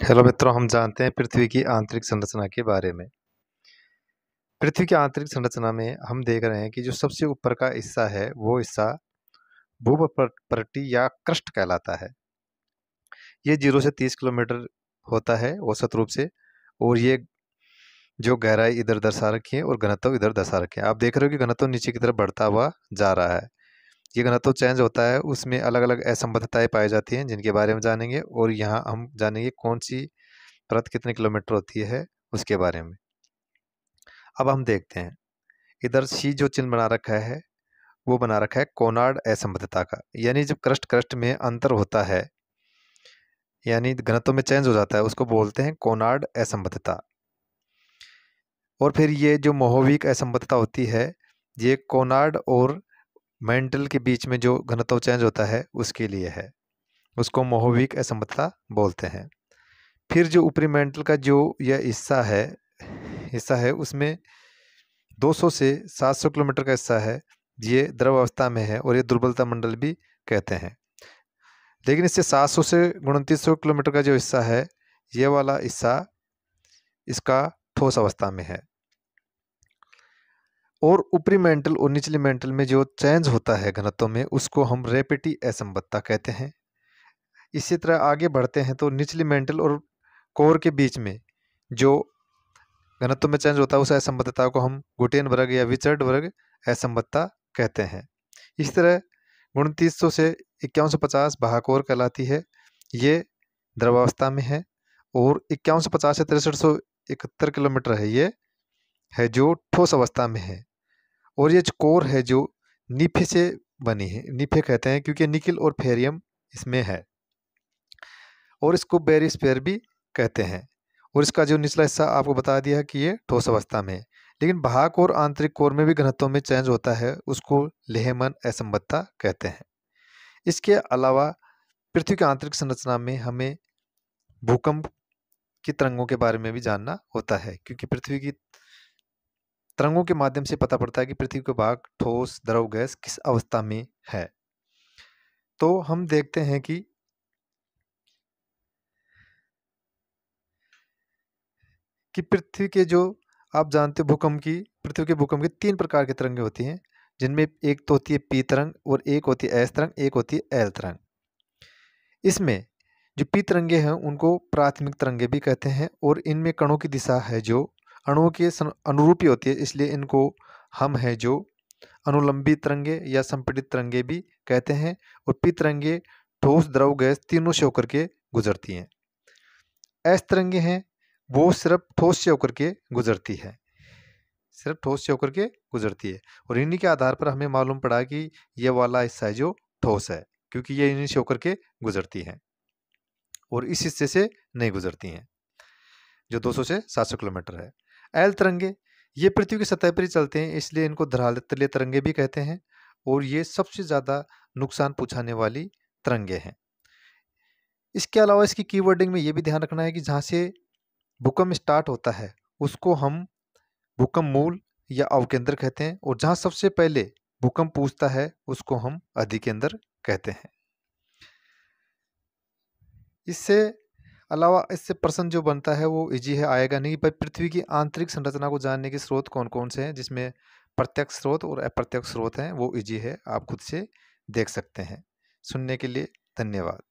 Hello मित्रों, हम जानते हैं पृथ्वी की आंतरिक संरचना के बारे में। पृथ्वी की आंतरिक संरचना में हम देख रहे हैं कि जो सबसे ऊपर का हिस्सा है, वो हिस्सा भूमध्यपट्टी या क्रस्ट कहलाता है। ये 0 से 30 किलोमीटर होता है औसत रूप से, और ये जो गहराई इधर दर्शा रखी है और घनत्व इधर दर्शा रखे हैं। आप देख रहे हो कि घनत्व नीचे की तरफ बढ़ता हुआ जा रहा है। ये घनत्व चेंज होता है, उसमें अलग-अलग असंबद्धताएं पाई जाती हैं, जिनके बारे में जानेंगे, और यहाँ हम जानेंगे कौन सी परत कितने किलोमीटर होती है, उसके बारे में। अब हम देखते हैं, इधर सी जो चिन्ह बना रखा है, वो बना रखा है कोनार्ड असंबद्धता का। यानी जब क्रस्ट क्रस्ट में अंतर होता है, यानी घनत्व में चेंज हो जाता है, उसको बोलते हैं कोनार्ड असंबद्धता। और फिर ये जो मोहविक असंबद्धता होती है, ये कोनार्ड और मेंटल के बीच में जो घनत्व चेंज होता है, उसके लिए है। उसको मोहविक असंबद्धता बोलते हैं। फिर जो ऊपरी मेंटल का जो यह हिस्सा है उसमें 200 से 700 किलोमीटर का हिस्सा है, ये द्रव अवस्था में है, और ये दुर्बलता मंडल भी कहते हैं। लेकिन इससे 700 से 2900 किलोमीटर का जो हिस्सा है, ये वाला हिस्सा इसका ठोस अवस्था में है। और ऊपरी मेंटल और निचली मेंटल में जो चेंज होता है घनत्व में, उसको हम रेपेटी असंबद्धता कहते हैं। इसी तरह आगे बढ़ते हैं तो निचली मेंटल और कोर के बीच में जो घनत्व में चेंज होता है, उस असंबद्धता को हम गुटेन वर्ग या विचर्ड वर्ग असंबद्धता कहते हैं। इस तरह 2900 से 5150 भाकोर कहलाती है, ये द्रवावस्था में है। और 5150 से 6371 किलोमीटर है, ये है जो ठोस अवस्था में है। और ये जो कोर है, जो नीफे से बनी है, नीफे कहते हैं क्योंकि निकिल और फेरियम इसमें है, और इसको बेरिस्फेयर भी कहते हैं। और इसका जो निचला हिस्सा आपको बता दिया है कि ये ठोस अवस्था में है। लेकिन भाग और आंतरिक कोर में भी घनत्व में चेंज होता है, उसको लेहमन असंबद्धता कहते हैं। इसके अलावा पृथ्वी की आंतरिक संरचना में हमें भूकंप की तरंगों के बारे में भी जानना होता है, क्योंकि पृथ्वी की तरंगों के माध्यम से पता पड़ता है कि पृथ्वी का भाग ठोस, द्रव, गैस किस अवस्था में है। तो हम देखते हैं कि पृथ्वी के जो आप जानते हो पृथ्वी के भूकंप की 3 प्रकार की तरंगें होती हैं, जिनमें एक तो होती है पी तरंग, और एक होती है एस तरंग, एक होती है एल तरंग। इसमें जो पी तरंगे हैं उनको प्राथमिक तरंगे भी कहते हैं, और इनमें कणों की दिशा है जो अणुओं के अनुरूपी होती है, इसलिए इनको हम है जो अनुलंबी तरंगे या संपीड़ित तरंगे भी कहते हैं। और पी तरंगे ठोस, द्रव, गैस तीनों से होकर के गुजरती हैं। एस तरंगे हैं, वो सिर्फ ठोस से होकर के गुजरती है, सिर्फ ठोस से होकर के गुजरती है। और इन्हीं के आधार पर हमें मालूम पड़ा कि ये वाला हिस्सा है जो ठोस है, क्योंकि ये इन्हीं से होकर के गुजरती है, और इस हिस्से से नहीं गुजरती हैं, जो 200 से 700 किलोमीटर है। एल तरंगे ये पृथ्वी की सतह पर ही चलते हैं, इसलिए इनको धरातलीय तरंगे भी कहते हैं, और ये सबसे ज़्यादा नुकसान पहुँचाने वाली तरंगे हैं। इसके अलावा इसकी कीवर्डिंग में ये भी ध्यान रखना है कि जहाँ से भूकंप स्टार्ट होता है, उसको हम भूकंप मूल या अवकेंद्र कहते हैं, और जहाँ सबसे पहले भूकंप पूछता है, उसको हम अधिकेंद्र कहते हैं। इससे अलावा इससे प्रश्न जो बनता है वो इजी है, आएगा नहीं, पर पृथ्वी की आंतरिक संरचना को जानने के स्रोत कौन कौन से हैं, जिसमें प्रत्यक्ष स्रोत और अप्रत्यक्ष स्रोत हैं, वो इजी है, आप खुद से देख सकते हैं। सुनने के लिए धन्यवाद।